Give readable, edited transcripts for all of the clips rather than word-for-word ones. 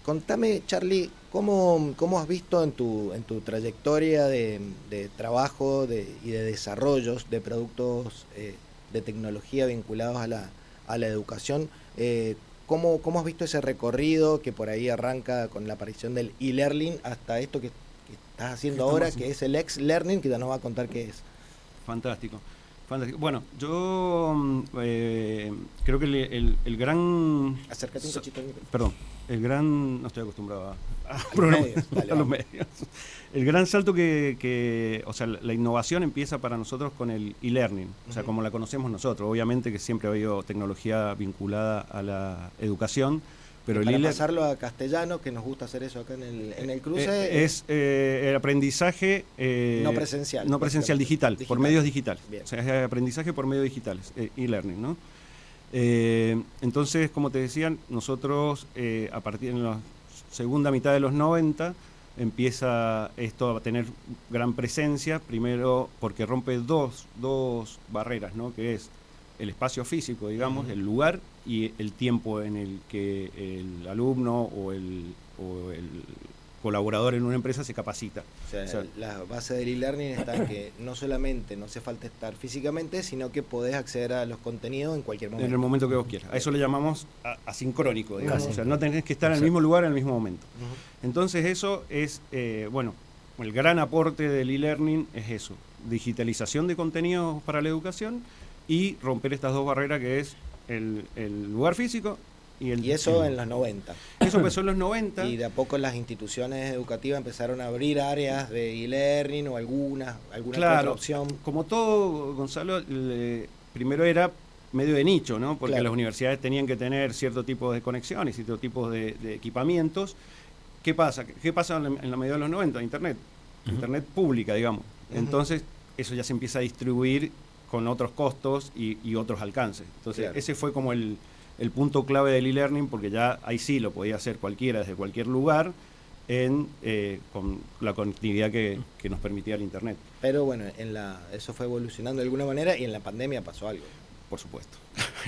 Contame, Charlie, ¿cómo has visto en tu trayectoria de trabajo y de desarrollos de productos de tecnología vinculados a la educación? ¿Cómo has visto ese recorrido que por ahí arranca con la aparición del e-learning hasta esto que estás haciendo ahora, que es el ex-learning, que ya nos va a contar qué es? Fantástico. Fantástico. Bueno, yo creo que el gran... Acércate un cachito al micrófono. Perdón, el gran... No estoy acostumbrado a Medios, dale, a los vamos. medios. El gran salto o sea, la innovación empieza para nosotros con el e-learning, o sea, como la conocemos nosotros. Obviamente que siempre ha habido tecnología vinculada a la educación, pero Para el pasarlo a castellano, que nos gusta hacer eso acá en el cruce. es el aprendizaje no presencial. no presencial, digital, por medios digitales. Bien. O sea, es aprendizaje por medios digitales, e-learning, ¿no? Entonces, como te decían, nosotros a partir de la segunda mitad de los 90 empieza esto a tener gran presencia, primero porque rompe dos barreras, ¿no? Que es el espacio físico, digamos, el lugar y el tiempo en el que el alumno o el colaborador en una empresa se capacita. O sea, la base del e-learning está en que no solamente no hace falta estar físicamente, sino que podés acceder a los contenidos en cualquier momento. En el momento que vos quieras. A eso le llamamos asincrónico, digamos. Así. O sea, no tenés que estar en el mismo lugar en el mismo momento. Entonces eso es, bueno, el gran aporte del e-learning es eso, digitalización de contenidos para la educación y romper estas dos barreras que es el lugar físico y eso en los 90. Eso empezó en los 90. Y de a poco las instituciones educativas empezaron a abrir áreas de e-learning o alguna claro, otra opción. Como todo, Gonzalo, primero era medio de nicho, ¿no? Porque las universidades tenían que tener cierto tipo de conexiones, cierto tipo de equipamientos. ¿Qué pasa? ¿Qué pasa en la medida de los 90? Internet. Internet pública, digamos. Entonces, eso ya se empieza a distribuir con otros costos y otros alcances. Entonces, ese fue como el punto clave del e-learning, porque ya ahí sí lo podía hacer cualquiera desde cualquier lugar con la conectividad que nos permitía el Internet. Pero bueno, eso fue evolucionando de alguna manera y en la pandemia pasó algo. Por supuesto.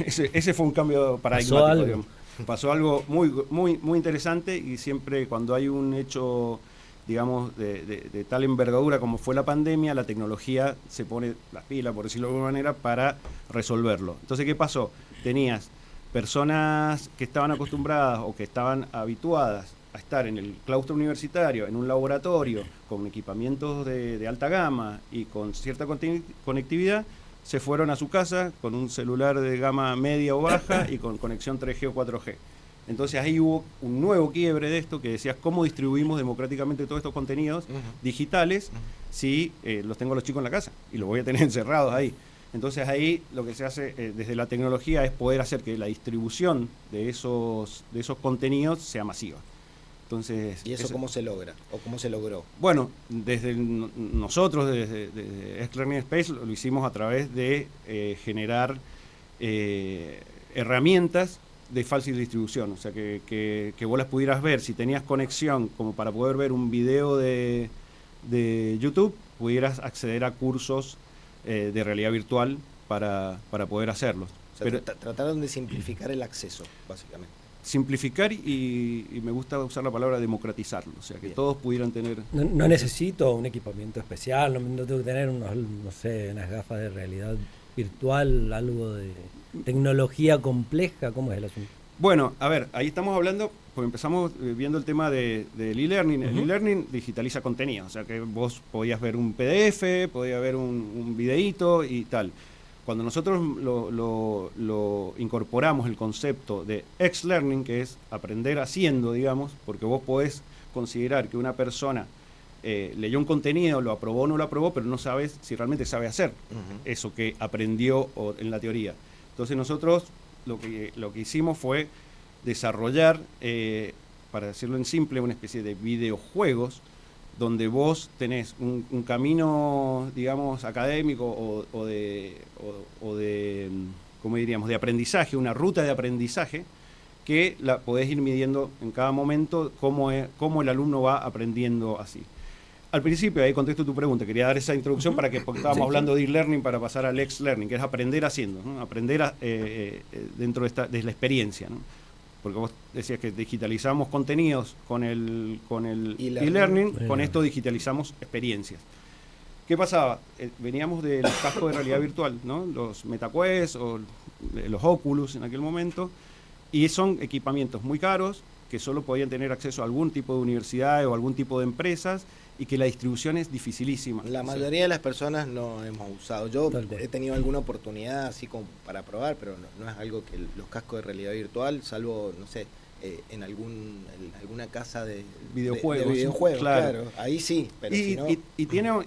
ese fue un cambio paradigmático, digamos. Pasó algo muy interesante, y siempre cuando hay un hecho, digamos, de tal envergadura como fue la pandemia, la tecnología se pone las pilas, por decirlo de alguna manera, para resolverlo. Entonces, ¿qué pasó? Tenías personas que estaban acostumbradas o que estaban habituadas a estar en el claustro universitario, en un laboratorio, con equipamientos de alta gama y con cierta conectividad, se fueron a su casa con un celular de gama media o baja y con conexión 3G o 4G. Entonces ahí hubo un nuevo quiebre de esto, que decías, ¿cómo distribuimos democráticamente todos estos contenidos digitales si los tengo a los chicos en la casa y los voy a tener encerrados ahí? Entonces ahí lo que se hace desde la tecnología es poder hacer que la distribución de esos contenidos sea masiva. Entonces, ¿y eso cómo se logra? ¿O cómo se logró? Bueno, nosotros, desde X-Learning Space, lo hicimos a través de generar herramientas de fácil distribución. O sea, que vos las pudieras ver. Si tenías conexión como para poder ver un video de YouTube, pudieras acceder a cursos de realidad virtual para poder hacerlos. O sea, trataron de simplificar el acceso, básicamente. Simplificar y me gusta usar la palabra democratizarlo, o sea, que todos pudieran tener... No necesito un equipamiento especial, no tengo que tener unas gafas de realidad virtual, algo de tecnología compleja. ¿Cómo es el asunto? Bueno, a ver, ahí estamos hablando, pues empezamos viendo el tema del e-learning. El e-learning digitaliza contenido, o sea que vos podías ver un PDF, podías ver un videíto y tal. Cuando nosotros lo incorporamos el concepto de X-Learning, que es aprender haciendo, digamos, porque vos podés considerar que una persona leyó un contenido, lo aprobó o no lo aprobó, pero no sabes si realmente sabe hacer eso que aprendió en la teoría. Entonces nosotros lo que hicimos fue desarrollar, para decirlo en simple, una especie de videojuegos donde vos tenés un camino, digamos, académico o de ¿cómo diríamos?, de aprendizaje, una ruta de aprendizaje que la podés ir midiendo en cada momento cómo el alumno va aprendiendo así. Al principio, ahí contesto tu pregunta, quería dar esa introducción porque estábamos hablando de e-learning para pasar al X-Learning, que es aprender haciendo, ¿no? Aprender dentro de la experiencia, ¿no? porque vos decías que digitalizamos contenidos con el E-learning. e-learning, con esto digitalizamos experiencias. ¿Qué pasaba? Veníamos del casco de realidad virtual, ¿no? Los MetaQuest o los Oculus en aquel momento, y son equipamientos muy caros que solo podían tener acceso a algún tipo de universidades o algún tipo de empresas, y que la distribución es dificilísima. La mayoría de las personas no hemos usado. Yo he tenido alguna oportunidad así como para probar, pero no es algo que los cascos de realidad virtual, salvo, no sé, en alguna casa de videojuegos, claro. Ahí sí, pero si no...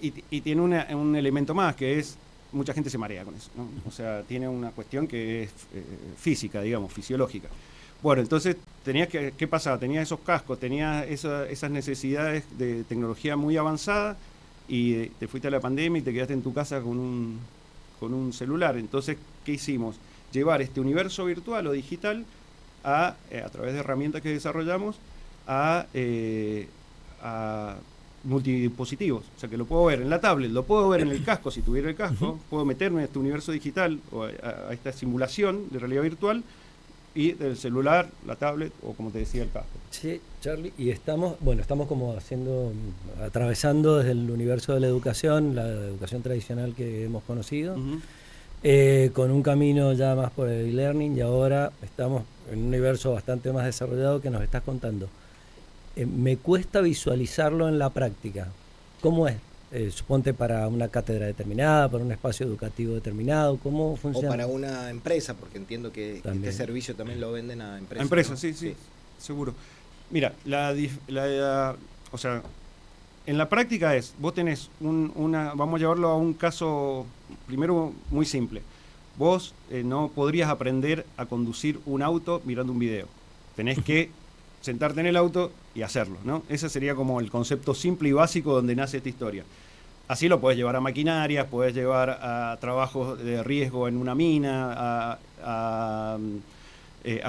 y tiene un elemento más, que es, mucha gente se marea con eso, ¿no? O sea, tiene una cuestión que es física, digamos, fisiológica. Bueno, entonces ¿qué pasaba? Tenías esos cascos, tenías esas necesidades de tecnología muy avanzada, y te fuiste a la pandemia y te quedaste en tu casa con un celular. Entonces, ¿qué hicimos? Llevar este universo virtual o digital a través de herramientas que desarrollamos a multidispositivos. O sea, que lo puedo ver en la tablet, lo puedo ver en el casco si tuviera el casco, puedo meterme en este universo digital o a esta simulación de realidad virtual, y del celular, la tablet o, como te decía, el casco. Sí, Charlie, y estamos como atravesando desde el universo de la educación tradicional que hemos conocido, con un camino ya más por el e-learning, y ahora estamos en un universo bastante más desarrollado que nos estás contando. Me cuesta visualizarlo en la práctica. ¿Cómo es? Suponte para una cátedra determinada, para un espacio educativo determinado, ¿cómo funciona? O para una empresa, porque entiendo que este servicio también lo venden a empresas. A empresas, ¿no? sí, seguro. Mira, o sea, en la práctica vos tenés vamos a llevarlo a un caso, primero, muy simple. Vos no podrías aprender a conducir un auto mirando un video. Tenés que sentarte en el auto y hacerlo, ¿no? Ese sería como el concepto simple y básico donde nace esta historia. Así lo podés llevar a maquinarias, podés llevar a trabajos de riesgo en una mina, a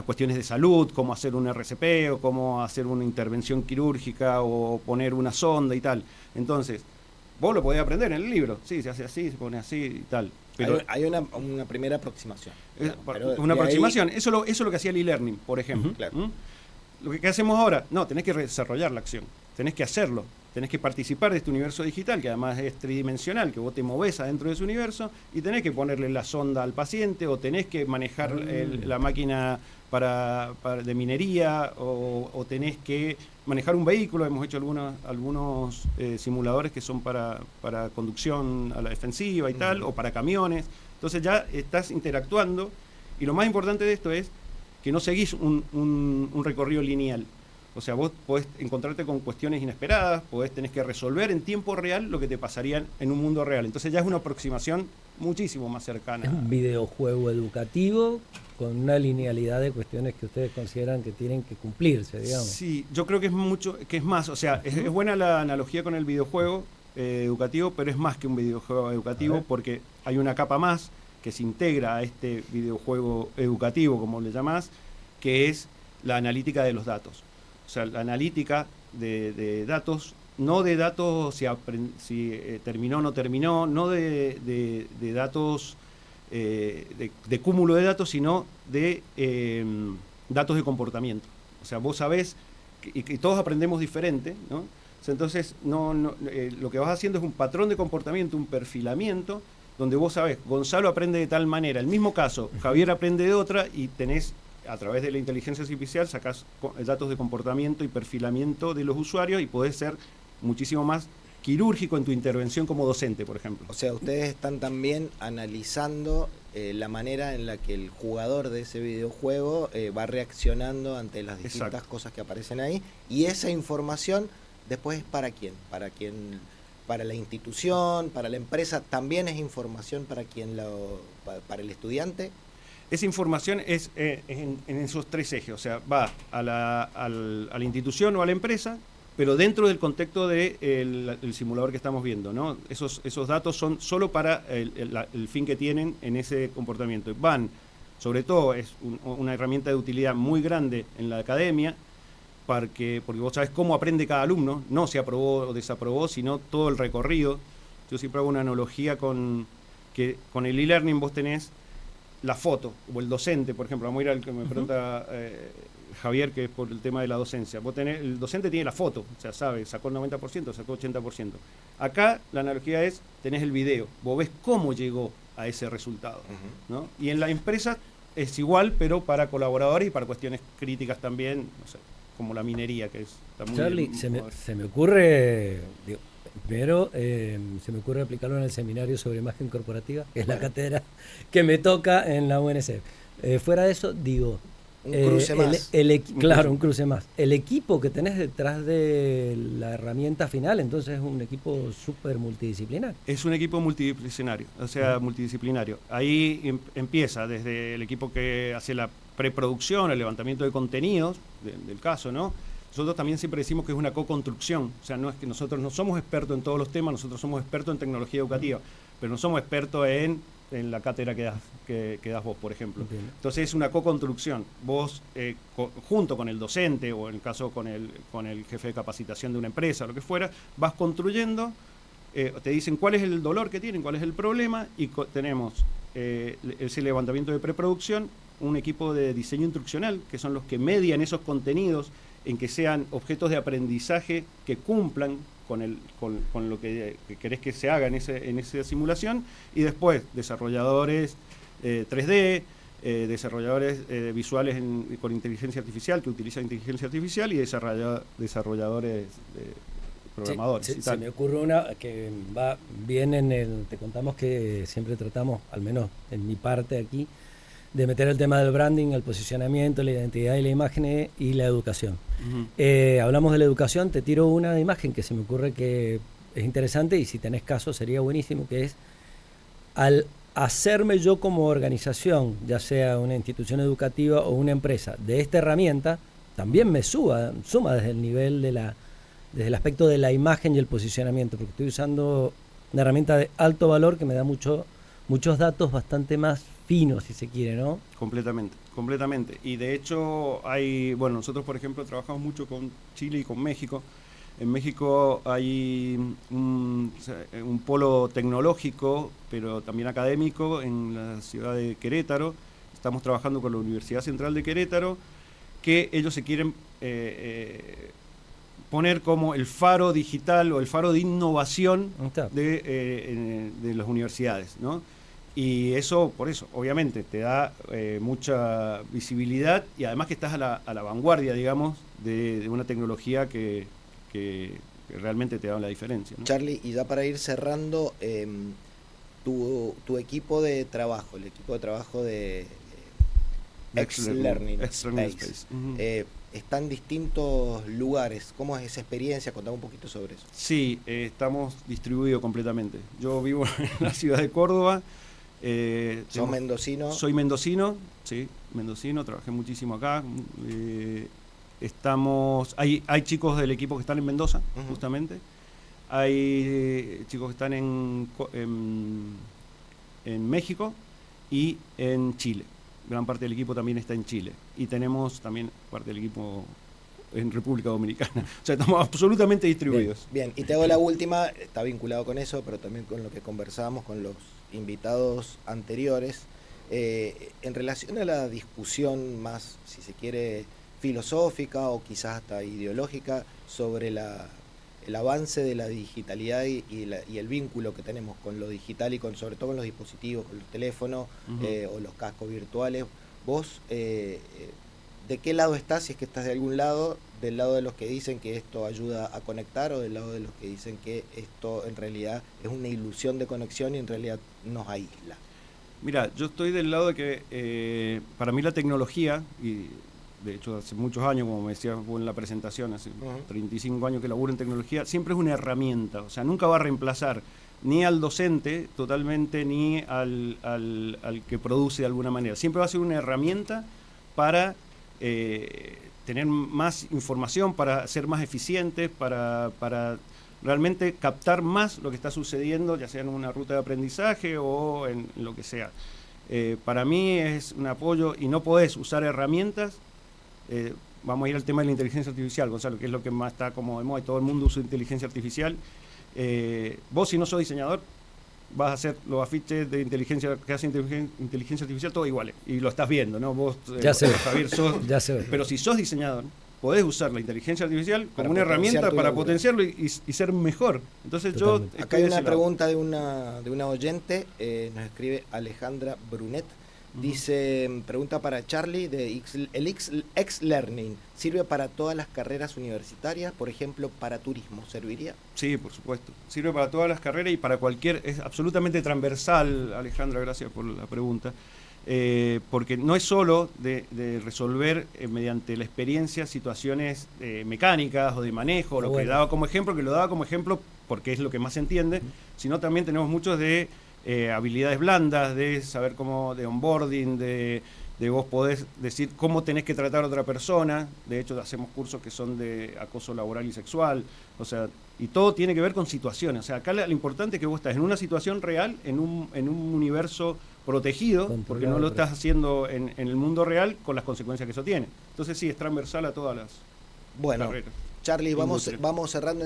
cuestiones de salud, como hacer un RCP o cómo hacer una intervención quirúrgica o poner una sonda y tal. Entonces, vos lo podés aprender en el libro. Sí, se hace así, se pone así y tal. Pero hay una primera aproximación. Una aproximación. Ahí... Eso es lo que hacía el e-learning, por ejemplo. Claro. Lo que hacemos ahora, no, tenés que desarrollar la acción, tenés que hacerlo, tenés que participar de este universo digital, que además es tridimensional, que vos te movés adentro de ese universo, y tenés que ponerle la sonda al paciente, o tenés que manejar la máquina de minería, o tenés que manejar un vehículo. Hemos hecho algunos simuladores que son para conducción a la defensiva y tal, o para camiones. Entonces ya estás interactuando, y lo más importante de esto es que no seguís un recorrido lineal. O sea, vos podés encontrarte con cuestiones inesperadas, tenés que resolver en tiempo real lo que te pasaría en un mundo real. Entonces ya es una aproximación muchísimo más cercana. Es un videojuego educativo con una linealidad de cuestiones que ustedes consideran que tienen que cumplirse, digamos. Sí, yo creo que es más. O sea, es buena la analogía con el videojuego educativo, pero es más que un videojuego educativo, porque hay una capa más que se integra a este videojuego educativo, como le llamás, que es la analítica de los datos. O sea, la analítica de datos, no de datos si terminó o no terminó, no de datos, de cúmulo de datos, sino de datos de comportamiento. O sea, vos sabés que todos aprendemos diferente, ¿no? O sea, entonces, lo que vas haciendo es un patrón de comportamiento, un perfilamiento, donde vos sabés, Gonzalo aprende de tal manera, el mismo caso, Javier aprende de otra, y tenés, a través de la inteligencia artificial, sacás datos de comportamiento y perfilamiento de los usuarios, y podés ser muchísimo más quirúrgico en tu intervención como docente, por ejemplo. O sea, ustedes están también analizando la manera en la que el jugador de ese videojuego va reaccionando ante las distintas cosas que aparecen ahí, y esa información después es ¿para quién? Para la institución, para la empresa, también es información para el estudiante. Esa información es en esos tres ejes, o sea, va a la institución o a la empresa, pero dentro del contexto del simulador que estamos viendo, ¿no? Esos datos son solo para el fin que tienen en ese comportamiento. Sobre todo, es una herramienta de utilidad muy grande en la academia, porque vos sabés cómo aprende cada alumno, no si aprobó o desaprobó, sino todo el recorrido. Yo siempre hago una analogía con el e-learning. Vos tenés la foto, o el docente, por ejemplo, vamos a ir al que me pregunta Javier, que es por el tema de la docencia. El docente tiene la foto, o sea, sabe, sacó el 90%, sacó 80%. Acá la analogía es, tenés el video, vos ves cómo llegó a ese resultado, ¿no? Y en la empresa es igual, pero para colaboradores y para cuestiones críticas también, no sé, como la minería, que está muy... Charlie, se me ocurre, digo, primero, se me ocurre aplicarlo en el seminario sobre imagen corporativa, que es la cátedra que me toca en la UNC. Fuera de eso, digo... Un cruce más. Claro, un cruce más. El equipo que tenés detrás de la herramienta final, entonces es un equipo súper multidisciplinar. Es un equipo multidisciplinario, o sea, multidisciplinario. Ahí empieza desde el equipo que hace la preproducción, el levantamiento de contenidos, del caso, ¿no? Nosotros también siempre decimos que es una co-construcción, o sea, no es que nosotros no somos expertos en todos los temas, nosotros somos expertos en tecnología educativa, pero no somos expertos en la cátedra que das vos, por ejemplo. Entiendo. Entonces es una co-construcción. Vos, junto con el docente, o en el caso con el jefe de capacitación de una empresa, lo que fuera, vas construyendo, te dicen cuál es el dolor que tienen, cuál es el problema, y tenemos ese levantamiento de preproducción, un equipo de diseño instruccional, que son los que median esos contenidos en que sean objetos de aprendizaje que cumplan con lo que querés que se haga en esa simulación, y después desarrolladores 3D, desarrolladores visuales con inteligencia artificial, que utilizan inteligencia artificial, y desarrolladores programadores. Sí, se me ocurre una que va bien te contamos que siempre tratamos, al menos en mi parte aquí, de meter el tema del branding, el posicionamiento, la identidad y la imagen y la educación. Hablamos de la educación, te tiro una imagen que se me ocurre que es interesante, y si tenés caso sería buenísimo, que es al hacerme yo como organización, ya sea una institución educativa o una empresa, de esta herramienta, también me suma desde el nivel desde el aspecto de la imagen y el posicionamiento, porque estoy usando una herramienta de alto valor que me da muchos datos bastante más finos, si se quiere, ¿no? Completamente. Y de hecho nosotros por ejemplo trabajamos mucho con Chile y con México. En México hay un polo tecnológico, pero también académico, en la ciudad de Querétaro. Estamos trabajando con la Universidad Central de Querétaro, que ellos se quieren poner como el faro digital o el faro de innovación de las universidades, ¿no? Y por eso, obviamente, te da mucha visibilidad, y además que estás a la vanguardia, digamos, de una tecnología que realmente te da la diferencia, ¿no? Charlie, y ya para ir cerrando, tu equipo de trabajo, el equipo de trabajo de X-Learning Space, está en distintos lugares. ¿Cómo es esa experiencia? Contame un poquito sobre eso. Sí, estamos distribuidos completamente. Yo vivo en la ciudad de Córdoba. ¿Sos mendocino? Soy mendocino, sí, mendocino, trabajé muchísimo acá. Hay chicos del equipo que están en Mendoza, justamente. Hay chicos que están en México y en Chile. Gran parte del equipo también está en Chile. Y tenemos también parte del equipo en República Dominicana. O sea, estamos absolutamente distribuidos. Bien, y te hago la última, está vinculado con eso, pero también con lo que conversábamos con los invitados anteriores, en relación a la discusión más, si se quiere, filosófica o quizás hasta ideológica sobre el avance de la digitalidad y el vínculo que tenemos con lo digital y sobre todo con los dispositivos, con los teléfonos o los cascos virtuales. ¿Vos de qué lado estás? Si es que estás de algún lado, del lado de los que dicen que esto ayuda a conectar, o del lado de los que dicen que esto en realidad es una ilusión de conexión y en realidad nos aísla. Mira, yo estoy del lado de que para mí la tecnología, y de hecho hace muchos años, como me decías en la presentación, hace 35 años que laburo en tecnología, siempre es una herramienta, o sea, nunca va a reemplazar ni al docente totalmente, ni al que produce de alguna manera. Siempre va a ser una herramienta para tener más información, para ser más eficientes, para realmente captar más lo que está sucediendo, ya sea en una ruta de aprendizaje o en lo que sea. Para mí es un apoyo, y no podés usar herramientas. Vamos a ir al tema de la inteligencia artificial, Gonzalo, que es lo que más está como de moda, y todo el mundo usa inteligencia artificial. Vos, si no sos diseñador, vas a hacer los afiches de inteligencia que hace inteligencia artificial, todos iguales. Y lo estás viendo, ¿no? Vos, ya sé. Javier, sos... Ya sé. Pero si sos diseñador, podés usar la inteligencia artificial como una herramienta para laburo. potenciarlo y ser mejor. Entonces Totalmente. Acá hay una pregunta de una oyente, nos escribe Alejandra Brunet. Dice, pregunta para Charlie, el X-Learning, ¿sirve para todas las carreras universitarias? Por ejemplo, para turismo, ¿serviría? Sí, por supuesto. Sirve para todas las carreras y para cualquier... Es absolutamente transversal, Alejandra, gracias por la pregunta. Porque no es solo de resolver mediante la experiencia situaciones mecánicas o de manejo, lo que daba como ejemplo, porque es lo que más se entiende, sino también tenemos muchos de habilidades blandas, de saber cómo, de onboarding, de vos podés decir cómo tenés que tratar a otra persona. De hecho, hacemos cursos que son de acoso laboral y sexual, o sea, y todo tiene que ver con situaciones. O sea, acá lo importante es que vos estás en una situación real, en un universo protegido, porque no lo estás haciendo en el mundo real con las consecuencias que eso tiene. Entonces sí, es transversal a todas las carreras. Charlie, vamos cerrando entonces.